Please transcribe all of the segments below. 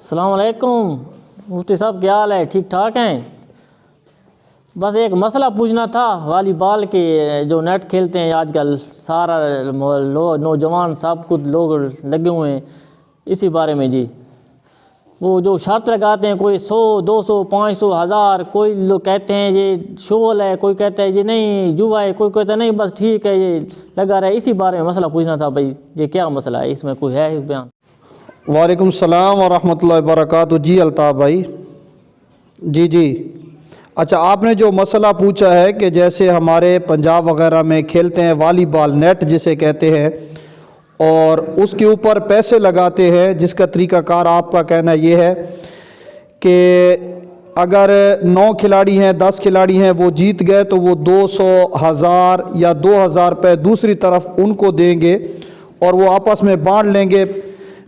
السلام علیکم مفتی صاحب، کیا حال ہے؟ ٹھیک ٹھاک ہیں؟ بس ایک مسئلہ پوچھنا تھا، والی بال کے جو نیٹ کھیلتے ہیں آج کل سارا نوجوان سب کچھ لوگ لگے ہوئے ہیں اسی بارے میں جی۔ وہ جو شرط لگاتے ہیں، کوئی 100 200 500 1000، کوئی لوگ کہتے ہیں یہ شول ہے، کوئی کہتا ہے یہ نہیں جوا ہے، کوئی کہتا ہے نہیں بس ٹھیک ہے یہ لگا رہا ہے۔ اسی بارے میں مسئلہ پوچھنا تھا بھائی، یہ کیا مسئلہ ہے؟ اس میں کوئی ہے بیان؟ وعلیکم السلام ورحمۃ اللہ وبرکاتہ۔ جی الطاف بھائی، جی اچھا، آپ نے جو مسئلہ پوچھا ہے کہ جیسے ہمارے پنجاب وغیرہ میں کھیلتے ہیں والی بال نیٹ جسے کہتے ہیں، اور اس کے اوپر پیسے لگاتے ہیں، جس کا طریقہ کار آپ کا کہنا یہ ہے کہ اگر 9 کھلاڑی ہیں 10 کھلاڑی ہیں، وہ جیت گئے تو وہ 200 1000 یا 2000 روپے دوسری طرف ان کو دیں گے اور وہ آپس میں بانٹ لیں گے،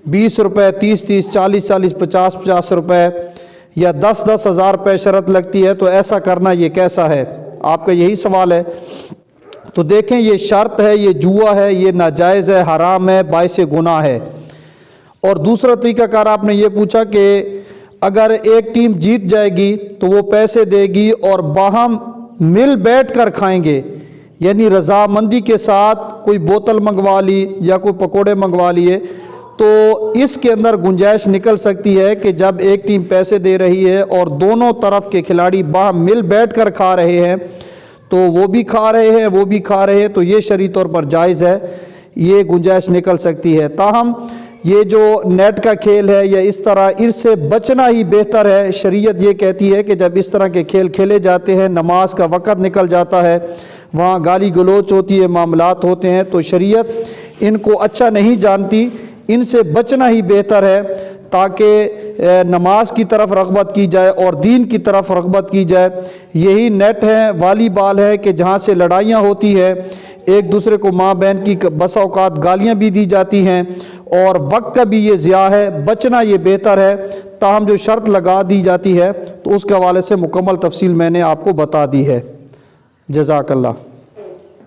20 روپے 30 30 40 40 50 50 روپے یا 10 10 ہزار روپے شرط لگتی ہے۔ تو ایسا کرنا یہ کیسا ہے؟ آپ کا یہی سوال ہے۔ تو دیکھیں، یہ شرط ہے، یہ جوا ہے، یہ ناجائز ہے، حرام ہے، باعث گناہ ہے۔ اور دوسرا طریقہ کار آپ نے یہ پوچھا کہ اگر ایک ٹیم جیت جائے گی تو وہ پیسے دے گی اور باہم مل بیٹھ کر کھائیں گے، یعنی رضامندی کے ساتھ کوئی بوتل منگوا لی یا کوئی پکوڑے منگوا لیے، تو اس کے اندر گنجائش نکل سکتی ہے کہ جب ایک ٹیم پیسے دے رہی ہے اور دونوں طرف کے کھلاڑی باہم مل بیٹھ کر کھا رہے ہیں، تو وہ بھی کھا رہے ہیں وہ بھی کھا رہے ہیں، تو یہ شرعی طور پر جائز ہے، یہ گنجائش نکل سکتی ہے۔ تاہم یہ جو نیٹ کا کھیل ہے یا اس طرح، اس سے بچنا ہی بہتر ہے۔ شریعت یہ کہتی ہے کہ جب اس طرح کے کھیل کھیلے جاتے ہیں، نماز کا وقت نکل جاتا ہے، وہاں گالی گلوچ ہوتی ہے، معاملات ہوتے ہیں، تو شریعت ان کو اچھا نہیں جانتی، ان سے بچنا ہی بہتر ہے تاکہ نماز کی طرف رغبت کی جائے اور دین کی طرف رغبت کی جائے۔ یہی نیٹ ہے، والی بال ہے کہ جہاں سے لڑائیاں ہوتی ہیں، ایک دوسرے کو ماں بہن کی بسا اوقات گالیاں بھی دی جاتی ہیں اور وقت کا بھی یہ ضیاع ہے، بچنا یہ بہتر ہے۔ تاہم جو شرط لگا دی جاتی ہے تو اس کے حوالے سے مکمل تفصیل میں نے آپ کو بتا دی ہے۔ جزاک اللہ۔